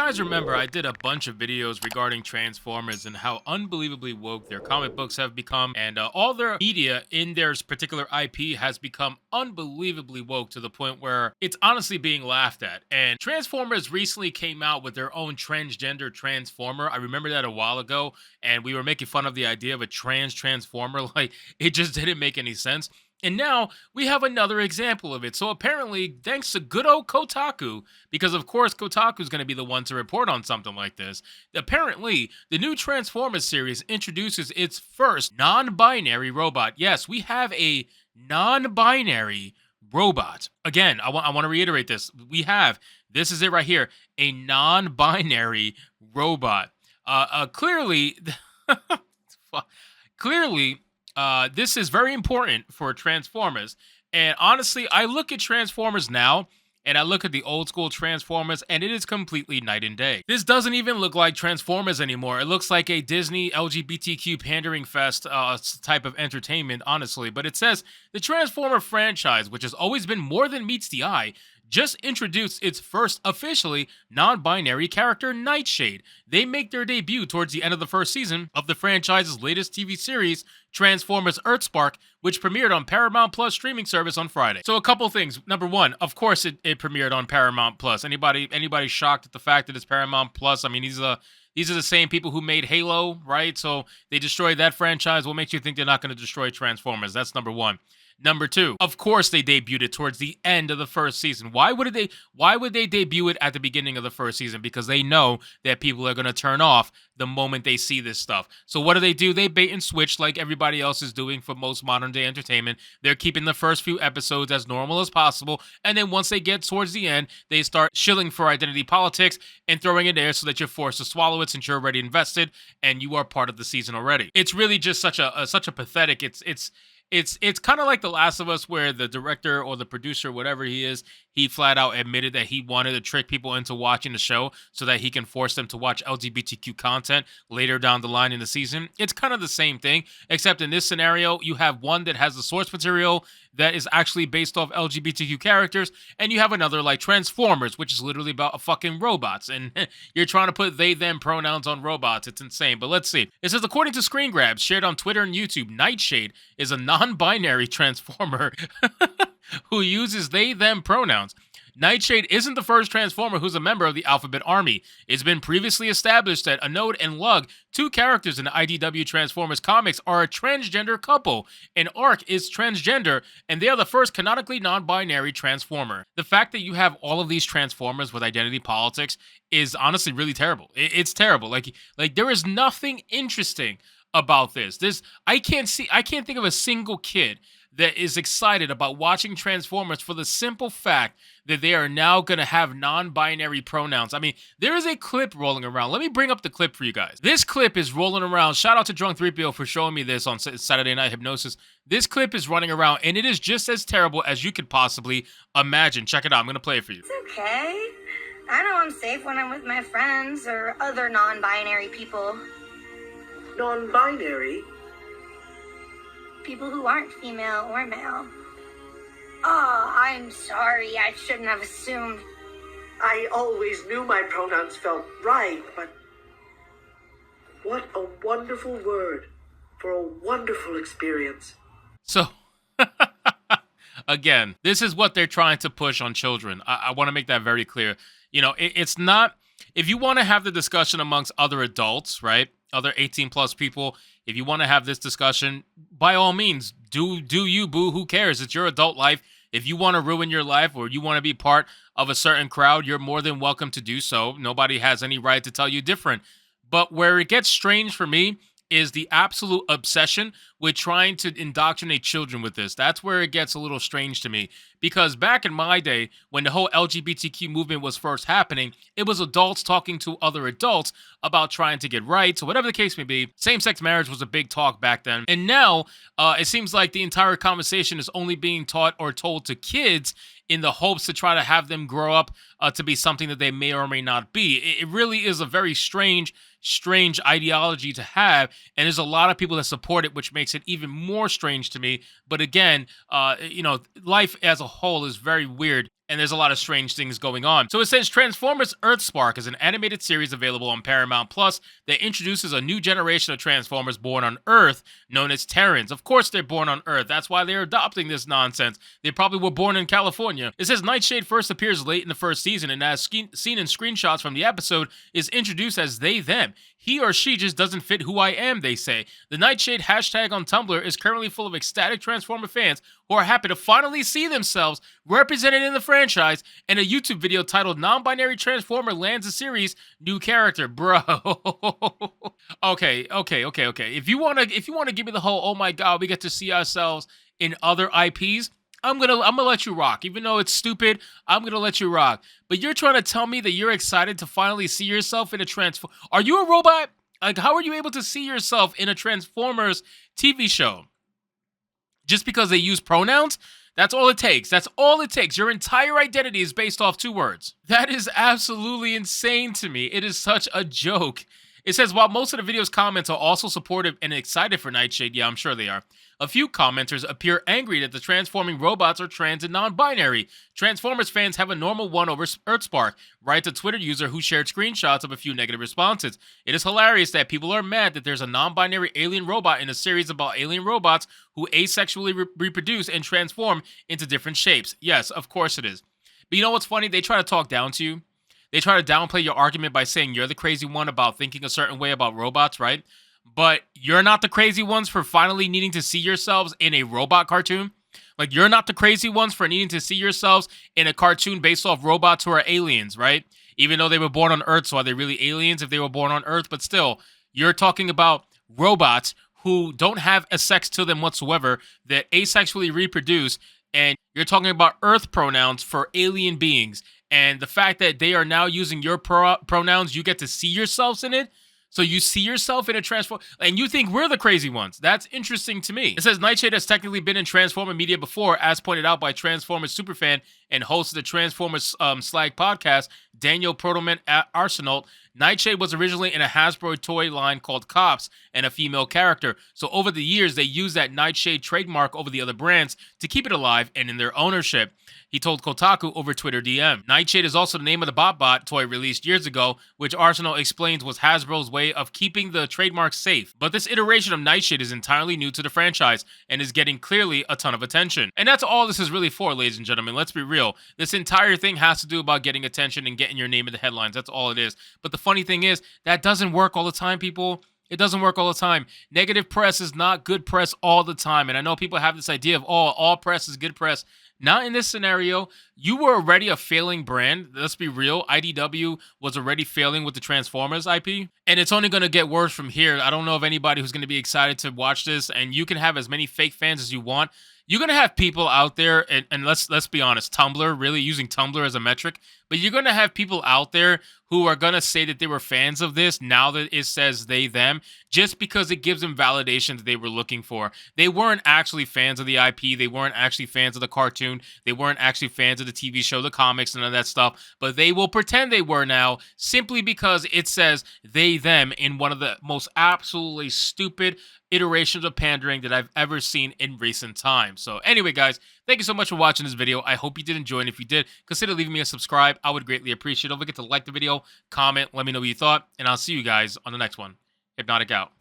guys remember, I did a bunch of videos regarding Transformers and how unbelievably woke their comic books have become, and all their media in their particular IP has become unbelievably woke to the point where it's honestly being laughed at. And Transformers recently came out with their own transgender Transformer. I remember that a while ago, and we were making fun of the idea of a Transformer. Like, it just didn't make any sense. And now we have another example of it. So apparently, thanks to good old Kotaku, because of course Kotaku is going to be the one to report on something like this, apparently the new Transformers series introduces its first non-binary robot. Yes, we have a non-binary robot. Again, I want to reiterate this. This is it right here, a non-binary robot. Clearly, clearly, this is very important for Transformers. And honestly, I look at Transformers now, and I look at the old school Transformers, and it is completely night and day. This doesn't even look like Transformers anymore. It looks like a Disney LGBTQ pandering fest type of entertainment, honestly. But it says, the Transformer franchise, which has always been more than meets the eye, just introduced its first officially non-binary character, Nightshade. They make their debut towards the end of the first season of the franchise's latest TV series, Transformers Earthspark, which premiered on Paramount Plus streaming service on Friday. So a couple things. Number one, of course it premiered on Paramount Plus. Anybody shocked at the fact that it's Paramount Plus? I mean, these are the same people who made Halo, right? So they destroyed that franchise. What makes you think they're not going to destroy Transformers? That's number one. Number two, of course they debuted it towards the end of the first season. Why would they debut it at the beginning of the first season? Because they know that people are going to turn off the moment they see this stuff. So what do? They bait and switch like everybody else is doing for most modern day entertainment. They're keeping the first few episodes as normal as possible. And then once they get towards the end, they start shilling for identity politics and throwing it there so that you're forced to swallow it since you're already invested and you are part of the season already. It's really just such a pathetic, it's kind of like The Last of Us, where the director or the producer, whatever he is, he flat out admitted that he wanted to trick people into watching the show so that he can force them to watch LGBTQ content later down the line in the season. It's kind of the same thing, except in this scenario, you have one that has the source material that is actually based off LGBTQ characters, and you have another like Transformers, which is literally about fucking robots, and you're trying to put they, them pronouns on robots. It's insane. But let's see. It says, according to Screen Grabs, shared on Twitter and YouTube, Nightshade is a non-binary Transformer who uses they, them pronouns. Nightshade isn't the first Transformer who's a member of the Alphabet Army. It's been previously established that Anode and Lug, two characters in the IDW Transformers comics, are a transgender couple, and Arc is transgender, and they are the first canonically non-binary Transformer. The fact that you have all of these Transformers with identity politics is honestly really terrible. It's terrible. Like there is nothing interesting about this. I can't think of a single kid that is excited about watching Transformers for the simple fact that they are now going to have non-binary pronouns. I mean, there is a clip rolling around. Let me bring up the clip for you guys. This clip is rolling around. Shout out to Drunk 3PO for showing me this on Saturday Night Hypnosis. This clip is running around, and it is just as terrible as you could possibly imagine. Check it out. I'm going to play it for you. It's okay. I know I'm safe when I'm with my friends or other non-binary people. Non-binary? People who aren't female or male. Oh, I'm sorry. I shouldn't have assumed. I always knew my pronouns felt right, but what a wonderful word for a wonderful experience. So, again, this is what they're trying to push on children. I want to make that very clear. You know, it's not, if you want to have the discussion amongst other adults, right? Other 18 plus people, if you want to have this discussion, by all means, do you, boo, who cares? It's your adult life. If you want to ruin your life or you want to be part of a certain crowd, you're more than welcome to do so. Nobody has any right to tell you different. But where it gets strange for me is the absolute obsession with trying to indoctrinate children with this. That's where it gets a little strange to me. Because back in my day, when the whole LGBTQ movement was first happening, it was adults talking to other adults about trying to get rights, or whatever the case may be. Same-sex marriage was a big talk back then. And now, it seems like the entire conversation is only being taught or told to kids in the hopes to try to have them grow up to be something that they may or may not be. It really is a very strange ideology to have, and there's a lot of people that support it, which makes it even more strange to me. But again, life as a whole is very weird. and there's a lot of strange things going on. So it says Transformers Earthspark is an animated series available on Paramount Plus that introduces a new generation of Transformers born on Earth, known as Terrans. Of course they're born on Earth. That's why they're adopting this nonsense. They probably were born in California. It says Nightshade first appears late in the first season, and as seen in screenshots from the episode, is introduced as they, them. He or she just doesn't fit who I am, they say. The Nightshade hashtag on Tumblr is currently full of ecstatic Transformer fans who are happy to finally see themselves represented in the franchise, and a YouTube video titled Non-Binary Transformer lands a series new character. Bro. Okay. If you wanna give me the whole, oh my god, we get to see ourselves in other IPs, I'm gonna let you rock. Even though it's stupid, I'm gonna let you rock. But you're trying to tell me that you're excited to finally see yourself in a Transform. Are you a robot? Like, how are you able to see yourself in a Transformers TV show? Just because they use pronouns? That's all it takes. That's all it takes. Your entire identity is based off 2 words. That is absolutely insane to me. It is such a joke. It says, while most of the video's comments are also supportive and excited for Nightshade, yeah, I'm sure they are, a few commenters appear angry that the transforming robots are trans and non-binary. Transformers fans have a normal one over Earthspark, writes a Twitter user who shared screenshots of a few negative responses. It is hilarious that people are mad that there's a non-binary alien robot in a series about alien robots who asexually reproduce and transform into different shapes. Yes, of course it is. But you know what's funny? They try to talk down to you. They try to downplay your argument by saying you're the crazy one about thinking a certain way about robots, right? But you're not the crazy ones for finally needing to see yourselves in a robot cartoon. Like, you're not the crazy ones for needing to see yourselves in a cartoon based off robots who are aliens, right? Even though they were born on Earth, so are they really aliens if they were born on Earth? But still, you're talking about robots who don't have a sex to them whatsoever, that asexually reproduce, and you're talking about Earth pronouns for alien beings. And the fact that they are now using your pronouns, you get to see yourselves in it. So you see yourself in a Transformer, and you think we're the crazy ones. That's interesting to me. It says Nightshade has technically been in Transformer media before, as pointed out by Transformers superfan and host of the Transformers Slag podcast, Daniel Protoman Arsenault. Nightshade was originally in a Hasbro toy line called Cops and a female character. So over the years, they used that Nightshade trademark over the other brands to keep it alive and in their ownership. He told Kotaku over Twitter DM. Nightshade is also the name of the BotBot toy released years ago, which Arsenault explains was Hasbro's way of keeping the trademark safe. But this iteration of Nightshade is entirely new to the franchise and is getting clearly a ton of attention. And that's all this is really for, ladies and gentlemen. Let's be real. This entire thing has to do about getting attention and getting your name in the headlines. That's all it is. But the funny thing is, that doesn't work all the time, people. It doesn't work all the time. Negative press is not good press all the time. And I know people have this idea of, oh, all press is good press. Not in this scenario. You were already a failing brand. Let's be real. IDW was already failing with the Transformers IP. And it's only going to get worse from here. I don't know of anybody who's going to be excited to watch this. And you can have as many fake fans as you want. You're going to have people out there, and let's be honest, Tumblr, really using Tumblr as a metric, but you're going to have people out there who are going to say that they were fans of this now that it says they, them, just because it gives them validation that they were looking for. They weren't actually fans of the IP. They weren't actually fans of the cartoon. They weren't actually fans of the TV show, the comics, and all that stuff, but they will pretend they were now simply because it says they, them in one of the most absolutely stupid iterations of pandering that I've ever seen in recent times. So anyway, guys, thank you so much for watching this video. I hope you did enjoy, and if you did, consider leaving me a subscribe. I would greatly appreciate it. Don't forget to like the video, comment, let me know what you thought, and I'll see you guys on the next one. Hypnotic out.